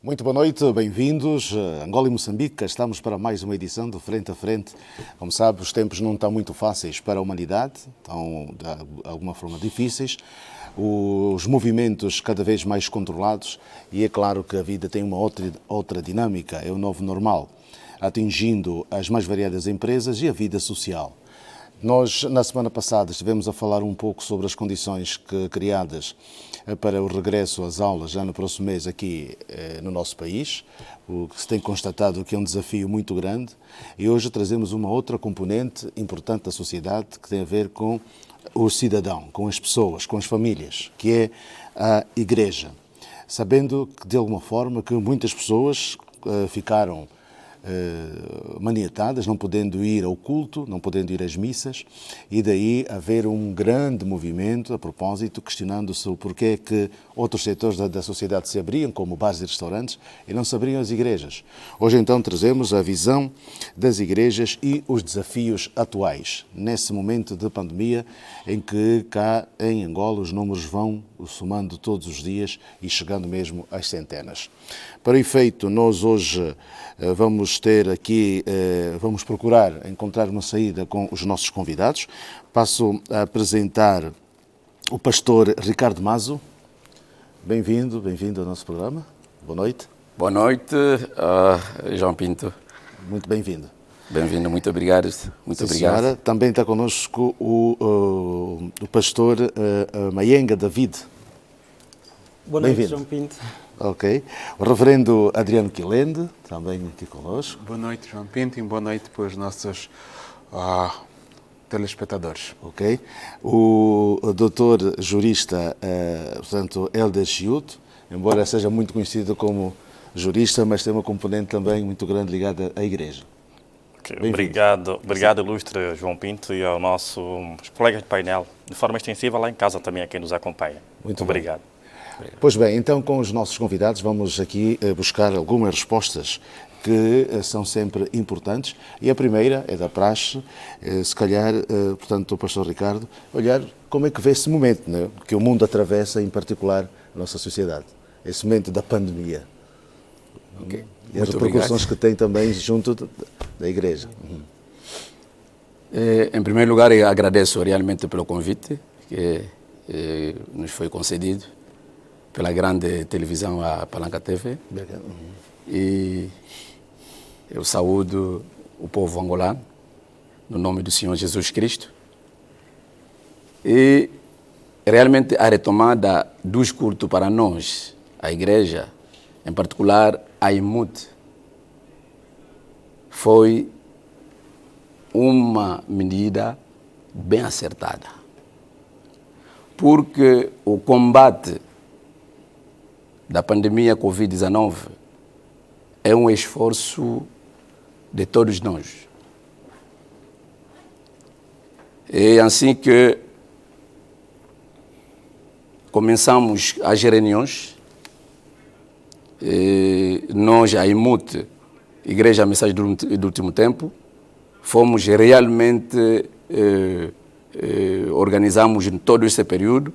Muito boa noite, bem-vindos. Angola e Moçambique, cá estamos para mais uma edição do Frente a Frente. Como sabe, os tempos não estão muito fáceis para a humanidade, estão de alguma forma difíceis. Os movimentos cada vez mais controlados e é claro que a vida tem uma outra dinâmica, é o novo normal, atingindo as mais variadas empresas e a vida social. Nós, na semana passada, estivemos a falar um pouco sobre as condições criadas para o regresso às aulas já no próximo mês aqui no nosso país, o que se tem constatado que é um desafio muito grande, e hoje trazemos uma outra componente importante da sociedade que tem a ver com o cidadão, com as pessoas, com as famílias, que é a Igreja. Sabendo que, de alguma forma, que muitas pessoas ficaram maniatadas, não podendo ir ao culto, não podendo ir às missas, e daí haver um grande movimento, a propósito, questionando-se o porquê que outros setores da sociedade se abriam, como bares e restaurantes, e não se abriam as igrejas. Hoje então trazemos a visão das igrejas e os desafios atuais, nesse momento de pandemia, em que cá em Angola os números vão somando todos os dias e chegando mesmo às centenas. Para efeito, nós hoje vamos ter aqui, vamos procurar encontrar uma saída com os nossos convidados. Passo a apresentar o pastor Ricardo Mazo. Bem-vindo ao nosso programa. Boa noite. Boa noite, João Pinto. Muito bem-vindo. Bem-vindo, muito obrigado. Muito obrigado. Senhora, também está connosco o pastor Mayenga David. Boa noite, João Pinto. Ok. O reverendo Adriano Quilende, também aqui connosco. Boa noite, João Pinto, e boa noite para os nossos telespectadores. Ok. O doutor jurista, portanto, Helder Chiuto, embora seja muito conhecido como jurista, mas tem uma componente também muito grande ligada à Igreja. Okay. Obrigado, ilustre João Pinto, e aos nossos colegas de painel, de forma extensiva lá em casa também a quem nos acompanha. Muito obrigado. Pois bem, então com os nossos convidados vamos aqui buscar algumas respostas que são sempre importantes, e a primeira é da praxe, se calhar, portanto, o pastor Ricardo, olhar como é que vê esse momento, né, que o mundo atravessa, em particular a nossa sociedade, esse momento da pandemia. Okay. E as repercussões que tem também junto da Igreja. Em primeiro lugar, eu agradeço realmente pelo convite que nos foi concedido pela grande televisão, a Palanca TV. E eu saúdo o povo angolano, no nome do Senhor Jesus Cristo. E realmente a retomada dos cultos para nós, a Igreja, em particular a IMUT, foi uma medida bem acertada. Porque o combate da pandemia Covid-19 é um esforço de todos nós. É assim que começamos as reuniões. Nós, a IMUT, Igreja Mensagem do Último Tempo, fomos realmente, organizamos em todo esse período.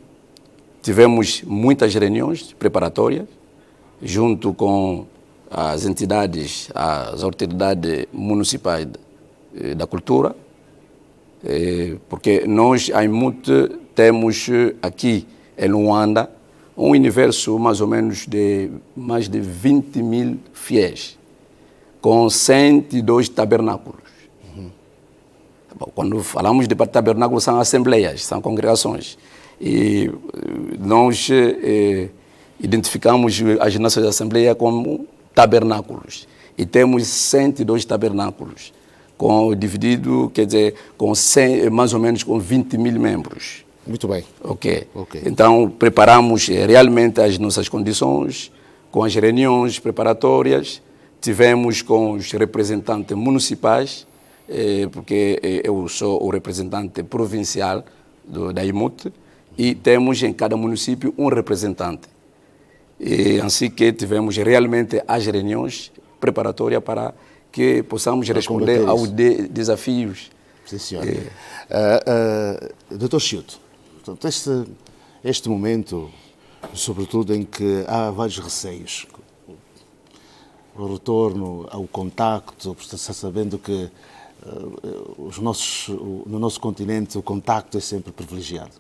Tivemos muitas reuniões preparatórias, junto com as entidades, as autoridades municipais da cultura, porque nós, a IMUT, temos aqui em Luanda um universo mais ou menos de mais de 20 mil fiéis, com 102 tabernáculos. Bom, quando falamos de tabernáculos, são assembleias, são congregações. E nós identificamos as nossas assembleias como tabernáculos. E temos 102 tabernáculos, dividido, quer dizer, com 100, mais ou menos com 20 mil membros. Muito bem. Ok. Então, preparamos realmente as nossas condições, com as reuniões preparatórias, tivemos com os representantes municipais, porque eu sou o representante provincial da IMUT, e temos em cada município um representante. E assim que tivemos realmente as reuniões preparatórias para que possamos responder aos desafios. Sim, senhor. Dr. Chiuto, este momento, sobretudo em que há vários receios, o retorno ao contacto, sabendo que no nosso continente o contacto é sempre privilegiado.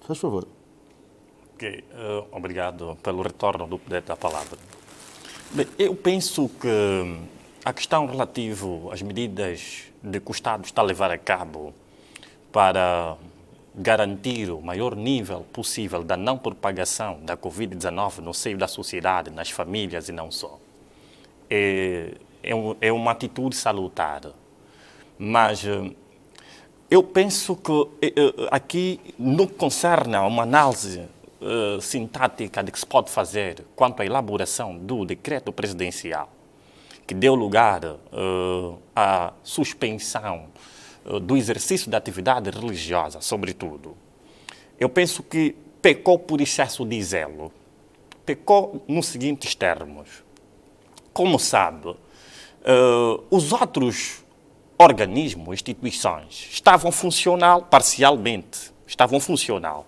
Faz favor. Ok, obrigado pelo retorno do poder da palavra. Bem, eu penso que a questão relativa às medidas de que o Estado está a levar a cabo para garantir o maior nível possível da não propagação da Covid-19 no seio da sociedade, nas famílias e não só, é uma atitude salutar. Mas eu penso que aqui, no que concerne a uma análise sintática de que se pode fazer quanto à elaboração do decreto presidencial, que deu lugar à suspensão do exercício da atividade religiosa, sobretudo, eu penso que pecou por excesso de zelo. Pecou nos seguintes termos. Como sabe, os outros organismos, instituições, estavam funcional parcialmente, estavam funcional.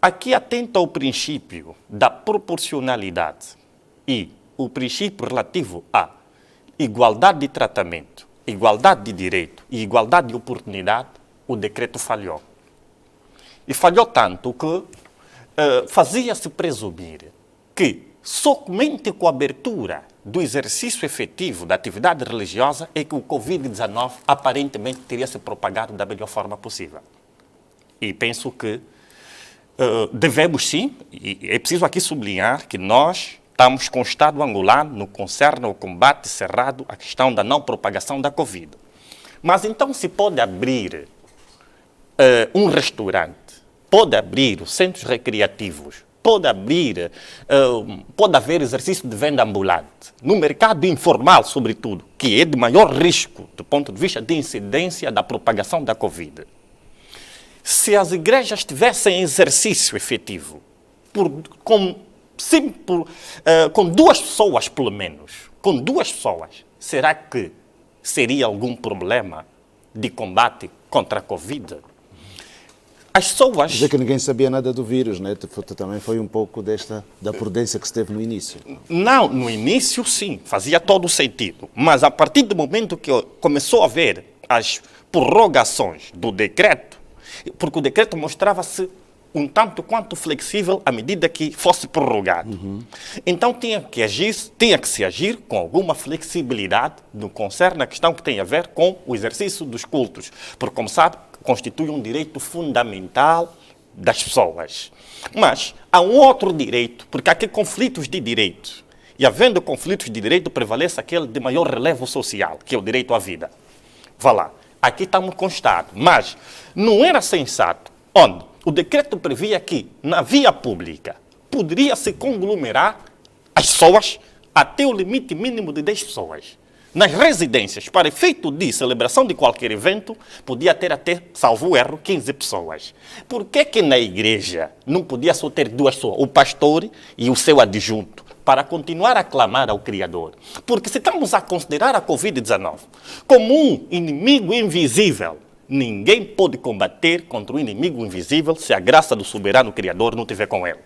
Aqui atenta ao princípio da proporcionalidade e o princípio relativo à igualdade de tratamento, igualdade de direito e igualdade de oportunidade, o decreto falhou. E falhou tanto que fazia-se presumir que somente com a abertura do exercício efetivo da atividade religiosa é que o Covid-19 aparentemente teria se propagado da melhor forma possível. E penso que devemos sim, e é preciso aqui sublinhar que nós estamos com o Estado angolano no que concerne ao combate cerrado à questão da não propagação da Covid. Mas então se pode abrir um restaurante, pode abrir os centros recreativos, pode haver exercício de venda ambulante, no mercado informal, sobretudo, que é de maior risco do ponto de vista de incidência da propagação da Covid. Se as igrejas tivessem exercício efetivo, com 2 pessoas pelo menos, com 2 pessoas, será que seria algum problema de combate contra a Covid? As pessoas... Dizer que ninguém sabia nada do vírus, né? Também foi um pouco da prudência que se teve no início. Não, no início sim, fazia todo o sentido. Mas a partir do momento que começou a haver as prorrogações do decreto, porque o decreto mostrava-se um tanto quanto flexível à medida que fosse prorrogado. Então tinha que se agir com alguma flexibilidade no que concerne a questão que tem a ver com o exercício dos cultos, porque, como sabe, constitui um direito fundamental das pessoas. Mas há um outro direito, porque há aqui conflitos de direito, e havendo conflitos de direito, prevalece aquele de maior relevo social, que é o direito à vida. Vá lá, aqui estamos constados, mas não era sensato, onde o decreto previa que, na via pública, poderia-se conglomerar as pessoas até o limite mínimo de 10 pessoas. Nas residências, para efeito de celebração de qualquer evento, podia ter até, salvo erro, 15 pessoas. Por que na igreja não podia só ter 2 pessoas, o pastor e o seu adjunto, para continuar a clamar ao Criador? Porque se estamos a considerar a Covid-19 como um inimigo invisível, ninguém pode combater contra o inimigo invisível se a graça do soberano Criador não estiver com ele.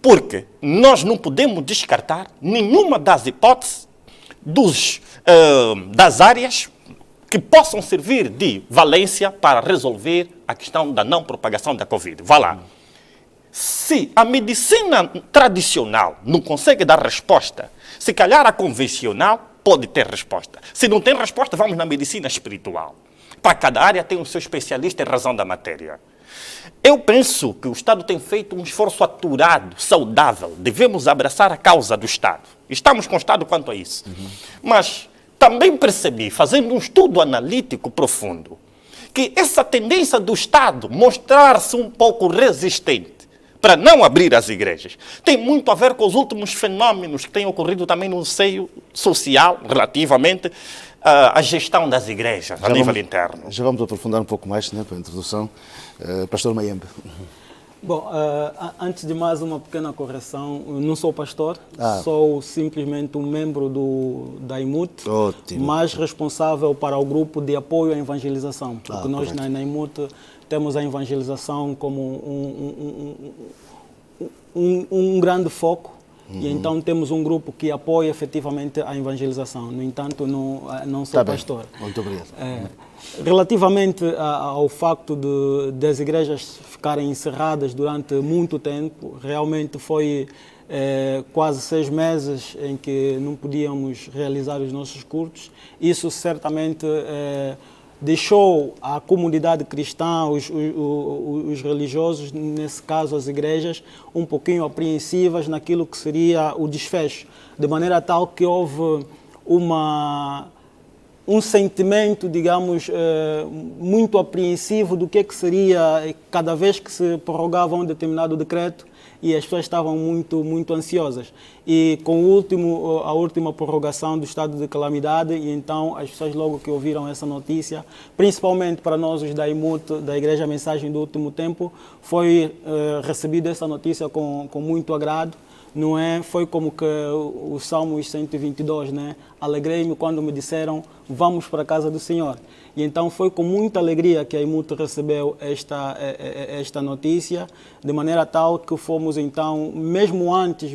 Porque nós não podemos descartar nenhuma das hipóteses das áreas que possam servir de valência para resolver a questão da não propagação da Covid. Vá lá. Se a medicina tradicional não consegue dar resposta, se calhar a convencional pode ter resposta. Se não tem resposta, vamos na medicina espiritual. Para cada área tem o seu especialista em razão da matéria. Eu penso que o Estado tem feito um esforço aturado, saudável. Devemos abraçar a causa do Estado. Estamos com o Estado quanto a isso. Mas também percebi, fazendo um estudo analítico profundo, que essa tendência do Estado mostrar-se um pouco resistente para não abrir as igrejas tem muito a ver com os últimos fenómenos que têm ocorrido também no seio social, relativamente à gestão das igrejas a nível interno. Já vamos aprofundar um pouco mais, né, para a introdução. Pastor Mayembe. Bom, antes de mais uma pequena correção, eu não sou pastor, sou simplesmente um membro da IMUT, mas responsável para o grupo de apoio à evangelização, porque nós na IMUT temos a evangelização como um grande foco. E então temos um grupo que apoia efetivamente a evangelização. No entanto, não sou pastor. Muito obrigado. Relativamente ao facto das igrejas ficarem encerradas durante muito tempo, realmente foi quase 6 meses em que não podíamos realizar os nossos cultos. Isso certamente deixou a comunidade cristã, os religiosos, nesse caso as igrejas, um pouquinho apreensivas naquilo que seria o desfecho, de maneira tal que houve um sentimento, digamos, muito apreensivo do que seria cada vez que se prorrogava um determinado decreto, e as pessoas estavam muito ansiosas. E com a última prorrogação do estado de calamidade, e então as pessoas logo que ouviram essa notícia, principalmente para nós os da IMUT, da Igreja Mensagem do Último Tempo, foi recebida essa notícia com muito agrado. Não é? Foi como que o Salmos 122, né? Alegrei-me quando me disseram, vamos para a casa do Senhor. E então foi com muita alegria que a IMUT recebeu esta notícia, de maneira tal que fomos então, mesmo antes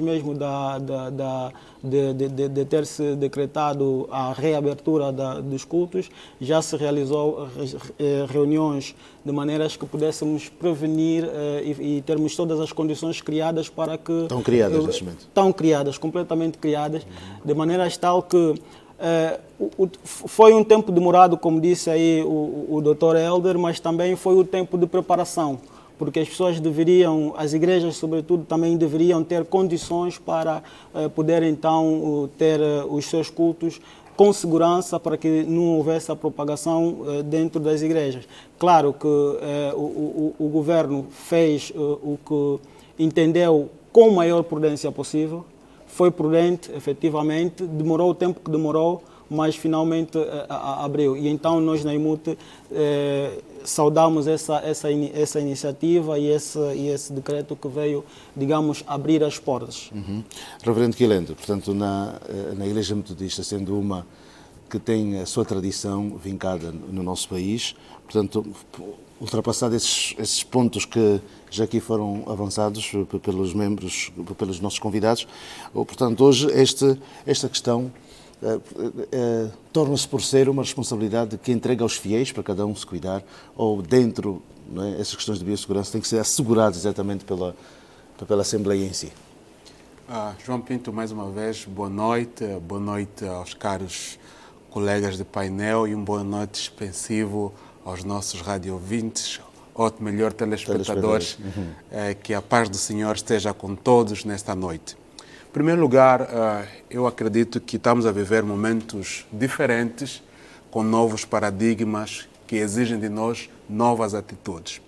de ter se decretado a reabertura dos cultos, já se realizou reuniões de maneiras que pudéssemos prevenir e termos todas as condições criadas para que... Estão criadas neste momento? Estão criadas, completamente criadas, de maneiras tal que foi um tempo demorado, como disse aí o Dr. Helder, mas também foi o tempo de preparação, porque as pessoas deveriam, as igrejas sobretudo, também deveriam ter condições para poder então ter os seus cultos com segurança, para que não houvesse a propagação dentro das igrejas. Claro que o governo fez o que entendeu com a maior prudência possível, foi prudente, efetivamente, demorou o tempo que demorou, mas finalmente abriu. E então nós na IMUT saudamos essa iniciativa e esse decreto que veio, digamos, abrir as portas. Reverendo Quilento, portanto, na Igreja Metodista, sendo uma que tem a sua tradição vincada no nosso país, portanto, ultrapassado esses pontos que já aqui foram avançados pelos membros, pelos nossos convidados, portanto, hoje esta questão torna-se por ser uma responsabilidade que entrega aos fiéis para cada um se cuidar, ou dentro, não é, essas questões de biossegurança têm que ser asseguradas exatamente pela Assembleia em si. João Pinto, mais uma vez, boa noite aos caros colegas de painel e boa noite expensivo aos nossos radio-ouvintes, ou melhor, telespectadores. Que a paz do Senhor esteja com todos nesta noite. Em primeiro lugar, eu acredito que estamos a viver momentos diferentes, com novos paradigmas que exigem de nós novas atitudes.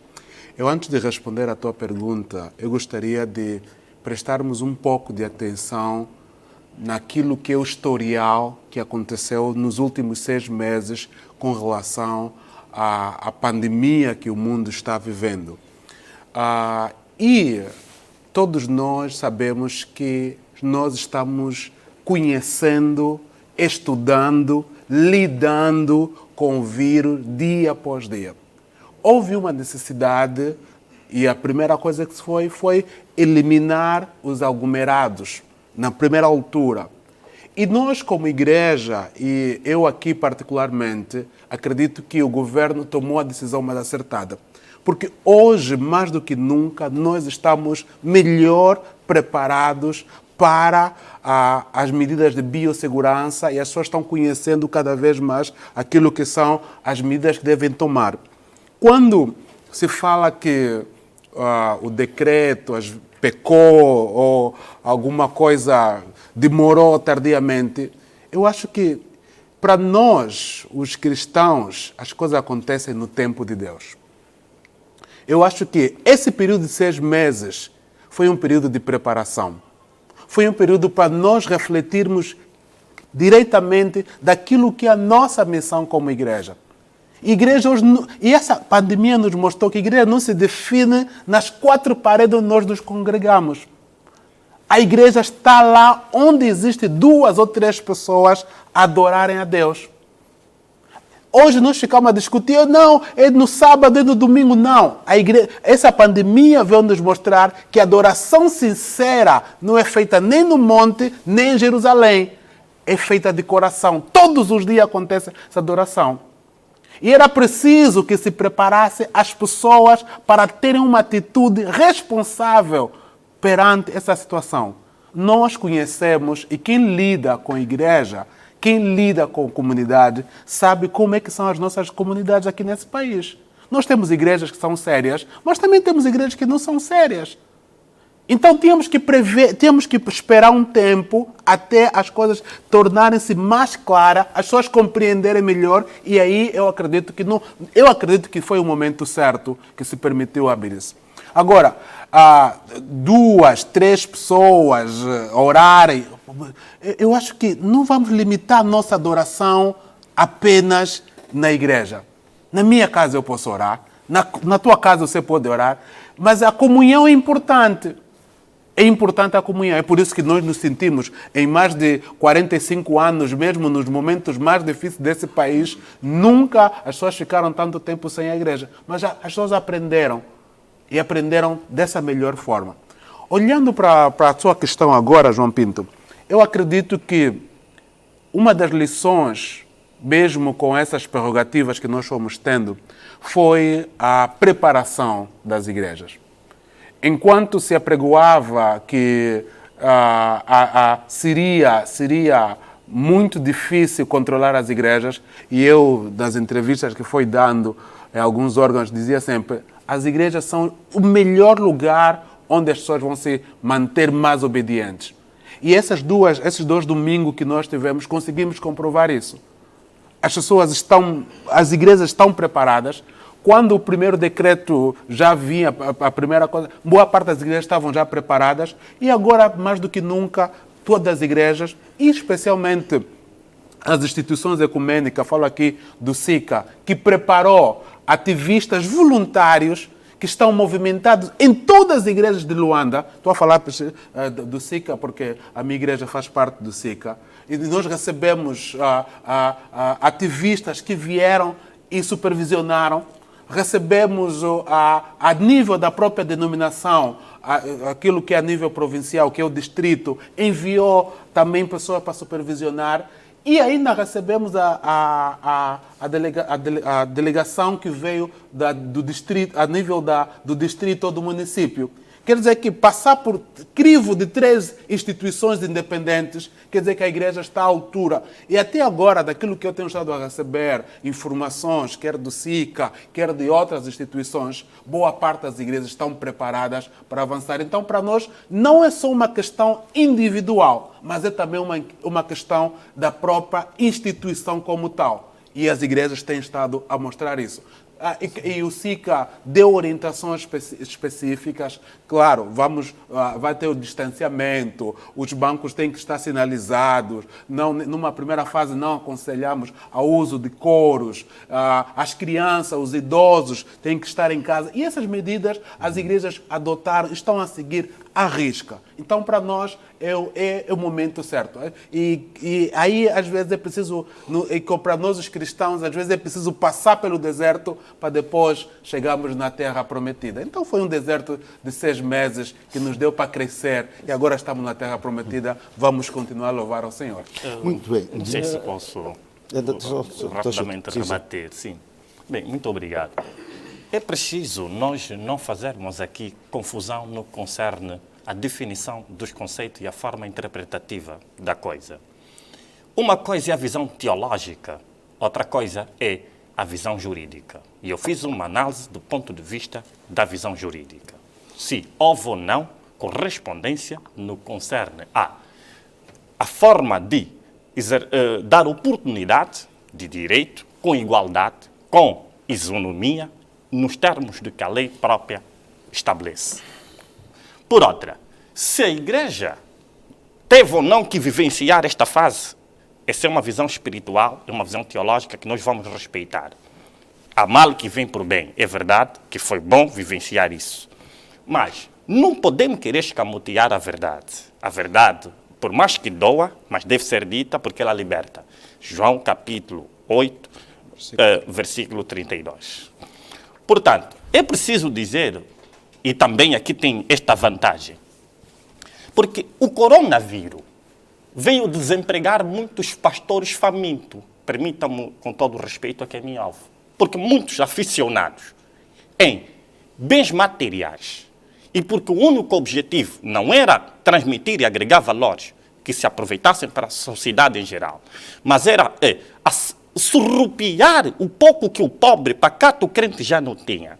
Eu, antes de responder à tua pergunta, eu gostaria de prestarmos um pouco de atenção naquilo que é o historial que aconteceu nos últimos 6 meses com relação à pandemia que o mundo está vivendo. E todos nós sabemos que nós estamos conhecendo, estudando, lidando com o vírus dia após dia. Houve uma necessidade e a primeira coisa que se foi eliminar os aglomerados na primeira altura. E nós, como igreja, e eu aqui particularmente, acredito que o governo tomou a decisão mais acertada. Porque hoje, mais do que nunca, nós estamos melhor preparados para as medidas de biossegurança e as pessoas estão conhecendo cada vez mais aquilo que são as medidas que devem tomar. Quando se fala que o decreto pecou ou alguma coisa demorou tardiamente, eu acho que para nós, os cristãos, as coisas acontecem no tempo de Deus. Eu acho que esse período de 6 meses foi um período de preparação. Foi um período para nós refletirmos diretamente daquilo que é a nossa missão como igreja. Igreja hoje, e essa pandemia nos mostrou que a igreja não se define nas 4 paredes onde nós nos congregamos. A igreja está lá onde existem 2 ou 3 pessoas a adorarem a Deus. Hoje nós ficamos a discutir, não, é no sábado, é no domingo, não. Essa pandemia veio nos mostrar que a adoração sincera não é feita nem no monte, nem em Jerusalém. É feita de coração. Todos os dias acontece essa adoração. E era preciso que se preparasse as pessoas para terem uma atitude responsável perante essa situação. Nós conhecemos, e quem lida com a igreja, quem lida com a comunidade, sabe como é que são as nossas comunidades aqui nesse país. Nós temos igrejas que são sérias, mas também temos igrejas que não são sérias. Então temos que esperar um tempo até as coisas tornarem-se mais claras, as pessoas compreenderem melhor, e aí eu acredito que foi o momento certo que se permitiu abrir-se. Agora, 2, 3 pessoas orarem, eu acho que não vamos limitar a nossa adoração apenas na igreja. Na minha casa eu posso orar, na tua casa você pode orar, mas a comunhão é importante. É importante a comunhão. É por isso que nós nos sentimos, em mais de 45 anos, mesmo nos momentos mais difíceis desse país, nunca as pessoas ficaram tanto tempo sem a igreja. Mas as pessoas aprenderam. E aprenderam dessa melhor forma. Olhando para a sua questão agora, João Pinto, eu acredito que uma das lições, mesmo com essas prerrogativas que nós fomos tendo, foi a preparação das igrejas. Enquanto se apregoava que seria muito difícil controlar as igrejas, e eu, nas entrevistas que fui dando em alguns órgãos, dizia sempre, as igrejas são o melhor lugar onde as pessoas vão se manter mais obedientes. E esses 2 domingos que nós tivemos, conseguimos comprovar isso. As igrejas estão preparadas. Quando o primeiro decreto já vinha, a primeira coisa, boa parte das igrejas estavam já preparadas, e agora, mais do que nunca, todas as igrejas, e especialmente as instituições ecumênicas, falo aqui do SICA, que preparou ativistas voluntários que estão movimentados em todas as igrejas de Luanda. Estou a falar do SICA porque a minha igreja faz parte do SICA. E nós recebemos ativistas que vieram e supervisionaram. Recebemos a nível da própria denominação, aquilo que é a nível provincial, que é o distrito, enviou também pessoas para supervisionar. E ainda recebemos a delegação que veio do distrito, a nível do distrito ou do município. Quer dizer que passar por crivo de 3 instituições independentes, quer dizer que a igreja está à altura. E até agora, daquilo que eu tenho estado a receber, informações, quer do SICA, quer de outras instituições, boa parte das igrejas estão preparadas para avançar. Então, para nós, não é só uma questão individual, mas é também uma questão da própria instituição como tal. E as igrejas têm estado a mostrar isso. E o SICA deu orientações específicas. Claro, vai ter o distanciamento, os bancos têm que estar sinalizados. Numa primeira fase, não aconselhamos ao uso de coros. As crianças, os idosos têm que estar em casa. E essas medidas as igrejas adotaram, estão a seguir à risca. Então, para nós, é o momento certo. E aí, às vezes, é preciso, para nós os cristãos, às vezes é preciso passar pelo deserto para depois chegarmos na terra prometida. Então, foi um deserto de 6 meses que nos deu para crescer e agora estamos na terra prometida. Vamos continuar a louvar ao Senhor. Muito bem. Não sei se posso rapidamente rebater. Sim. Bem, muito obrigado. É preciso nós não fazermos aqui confusão no que concerne a definição dos conceitos e a forma interpretativa da coisa. Uma coisa é a visão teológica, outra coisa é a visão jurídica. E eu fiz uma análise do ponto de vista da visão jurídica. Se houve ou não correspondência no que concerne a forma de dar oportunidade de direito com igualdade, com isonomia, nos termos de que a lei própria estabelece. Por outra, se a Igreja teve ou não que vivenciar esta fase, essa é uma visão espiritual, é uma visão teológica que nós vamos respeitar. Há mal que vem por bem. É verdade que foi bom vivenciar isso. Mas não podemos querer escamotear a verdade. A verdade, por mais que doa, mas deve ser dita porque ela liberta. João capítulo 8, versículo 32. Portanto, é preciso dizer, e também aqui tem esta vantagem, porque o coronavírus veio desempregar muitos pastores famintos. Permitam-me, com todo o respeito, aqui é minha alvo. Porque muitos aficionados em bens materiais, e porque o único objetivo não era transmitir e agregar valores que se aproveitassem para a sociedade em geral, mas era surrupiar o pouco que o pobre, pacato crente já não tinha,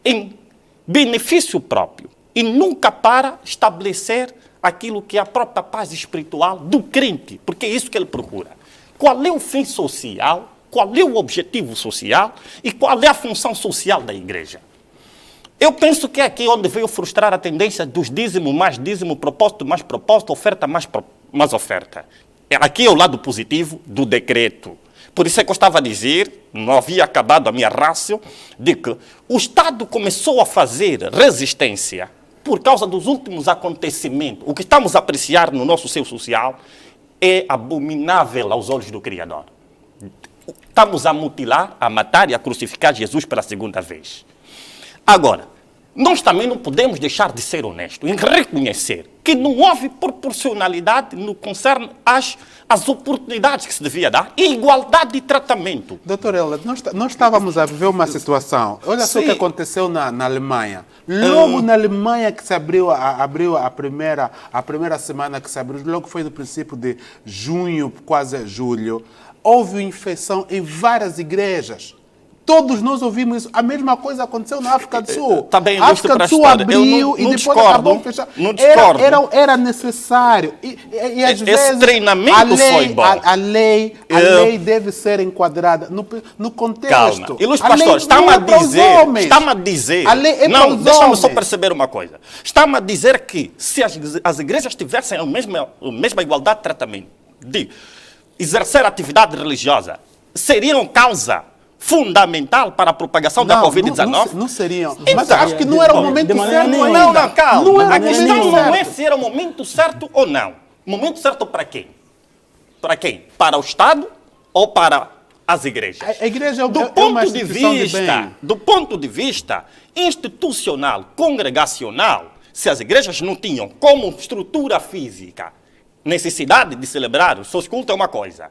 em benefício próprio, e nunca para estabelecer aquilo que é a própria paz espiritual do crente, porque é isso que ele procura. Qual é o fim social, qual é o objetivo social e qual é a função social da igreja? Eu penso que é aqui onde veio frustrar a tendência dos dízimo, mais dízimo, propósito, mais propósito, oferta, mais oferta. Aqui é o lado positivo do decreto. Por isso é que eu estava a dizer, não havia acabado a minha rácio, de que o Estado começou a fazer resistência por causa dos últimos acontecimentos. O que estamos a apreciar no nosso seio social é abominável aos olhos do Criador. Estamos a mutilar, a matar e a crucificar Jesus pela segunda vez. Agora, nós também não podemos deixar de ser honestos em reconhecer que não houve proporcionalidade no que concerne às oportunidades que se devia dar e igualdade de tratamento. Doutor Helder, nós estávamos a viver uma situação. Olha só o que aconteceu na Alemanha. Logo na Alemanha que se abriu a primeira semana que se abriu, logo foi no princípio de junho, quase julho, houve infecção em várias igrejas. Todos nós ouvimos isso. A mesma coisa aconteceu na África do Sul. Também a África do Sul abriu e depois acabou fechando. Não discordo. Era necessário. E às vezes esse treinamento foi bom. A lei deve ser enquadrada no contexto. Calma. E Luís Pastor, está-me a dizer... A lei é não, para os deixa-me homens. só perceber uma coisa. Está-me a dizer que se as igrejas tivessem a mesma igualdade de tratamento, de exercer atividade religiosa, seriam causa fundamental para a propagação da Covid-19? Não seriam. Então, mas acho que não era o momento certo. Não, calma. Não era A questão momento não é certo. se era o momento certo ou não. Momento certo para quem? Para quem? Para o Estado ou para as igrejas? A igreja é do ponto de vista institucional, congregacional, se as igrejas não tinham como estrutura física necessidade de celebrar os seus cultos é uma coisa.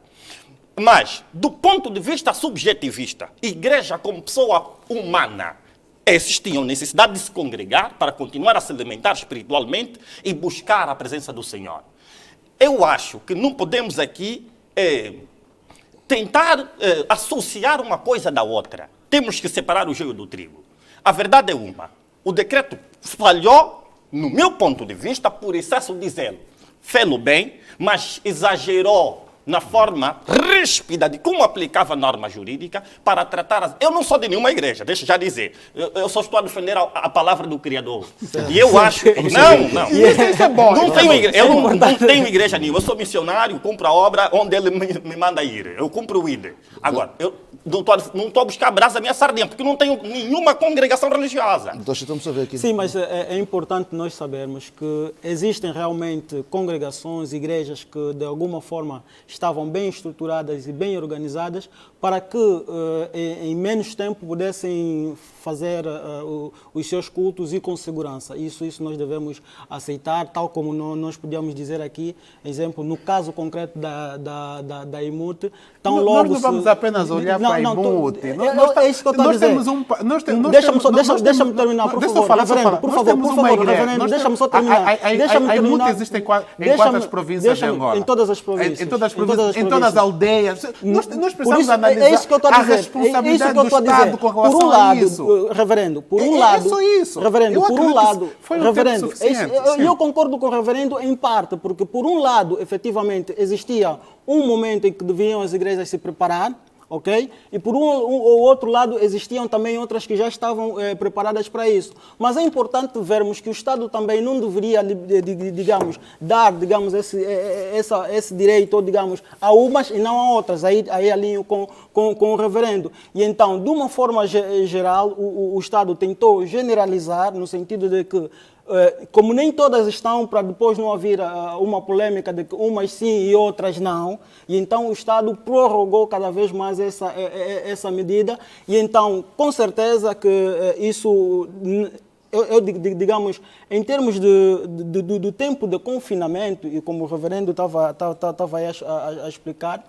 Mas, do ponto de vista subjetivista, igreja como pessoa humana, esses tinham necessidade de se congregar para continuar a se alimentar espiritualmente e buscar a presença do Senhor. Eu acho que não podemos aqui tentar associar uma coisa da outra. Temos que separar o joio do trigo. A verdade é uma. O decreto falhou, no meu ponto de vista, por excesso de zelo. Fê-lo bem, mas exagerou na forma ríspida de como aplicava a norma jurídica para tratar... Eu não sou de nenhuma igreja, deixa já dizer. Eu só estou a defender a palavra do Criador. E eu acho... Não. Isso é bom. Eu não tenho igreja nenhuma. Eu sou missionário, cumpro a obra onde ele me manda ir. Eu cumpro o ID. Agora, eu não estou a buscar brasa à minha sardinha, porque não tenho nenhuma congregação religiosa. Então, estamos a ver aqui. Sim, mas é importante nós sabermos que existem realmente congregações, igrejas que de alguma forma estavam bem estruturadas e bem organizadas para que em menos tempo pudessem fazer os seus cultos e com segurança. Isso nós devemos aceitar, tal como nós podíamos dizer aqui, exemplo, no caso concreto da IMUT, tão logo... Nós não vamos apenas olhar para a IMUT. É isso que eu estou a dizer. Deixa-me terminar, por favor. Reverendo, por favor, reverendo, deixa-me só terminar. A IMUT existe em quantas províncias de Angola? Em todas as províncias. Em todas as aldeias. Nós precisamos analisar a responsabilidade do Estado com relação a isso. Reverendo, por um lado... É só isso. Reverendo, por um lado... Foi um tempo suficiente. Eu concordo com o reverendo em parte, porque por um lado, efetivamente, existia um momento em que deviam as igrejas se preparar, ok? E por ou outro lado, existiam também outras que já estavam preparadas para isso. Mas é importante vermos que o Estado também não deveria, digamos, dar, digamos, esse direito, ou, digamos, a umas e não a outras. Aí alinho com o reverendo. E então, de uma forma geral, o Estado tentou generalizar, no sentido de que como nem todas estão, para depois não haver uma polêmica de que umas sim e outras não, e então o Estado prorrogou cada vez mais essa medida, e então, com certeza que isso... digamos, em termos do tempo de confinamento, e como o reverendo estava a explicar,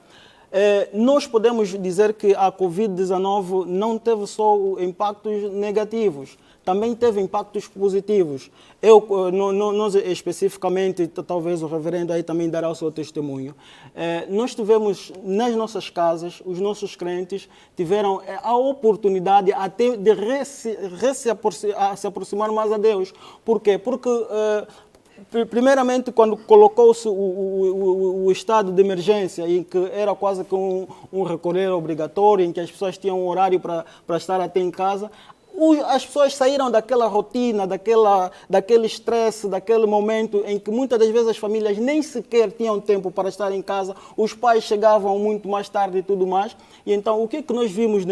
nós podemos dizer que a Covid-19 não teve só impactos negativos, também teve impactos positivos. Nós especificamente, talvez o reverendo aí também dará o seu testemunho, nós tivemos nas nossas casas, os nossos crentes tiveram a oportunidade até de se aproximar mais a Deus. Por quê? Porque primeiramente, quando colocou-se o estado de emergência, em que era quase que um recolher obrigatório, em que as pessoas tinham um horário para estar até em casa, as pessoas saíram daquela rotina, daquele estresse, daquele momento em que muitas das vezes as famílias nem sequer tinham tempo para estar em casa, os pais chegavam muito mais tarde e tudo mais. E então, o que nós vimos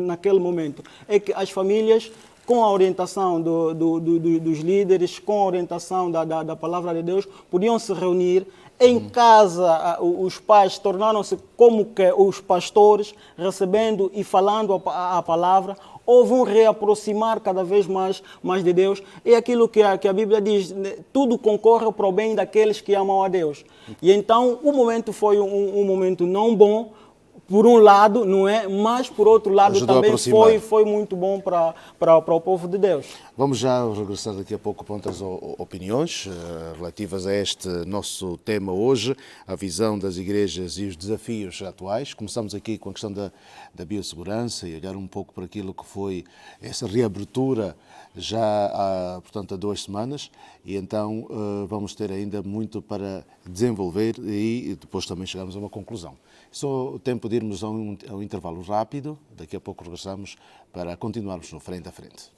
naquele momento? É que as famílias, com a orientação dos líderes, com a orientação da palavra de Deus, podiam se reunir. Em casa, os pais tornaram-se como que os pastores, recebendo e falando a palavra. Houve um reaproximar cada vez mais de Deus. É aquilo que a Bíblia diz, tudo concorre para o bem daqueles que amam a Deus. E então, o momento foi um momento não bom, por um lado, não é? Mas, por outro lado, ajudou também foi muito bom para o povo de Deus. Vamos já regressar daqui a pouco para outras opiniões relativas a este nosso tema hoje, a visão das igrejas e os desafios atuais. Começamos aqui com a questão da biossegurança e olhar um pouco para aquilo que foi essa reabertura já portanto, há 2 semanas, e então vamos ter ainda muito para desenvolver e depois também chegamos a uma conclusão. Só o tempo de irmos a um intervalo rápido, daqui a pouco regressamos para continuarmos no Frente a Frente.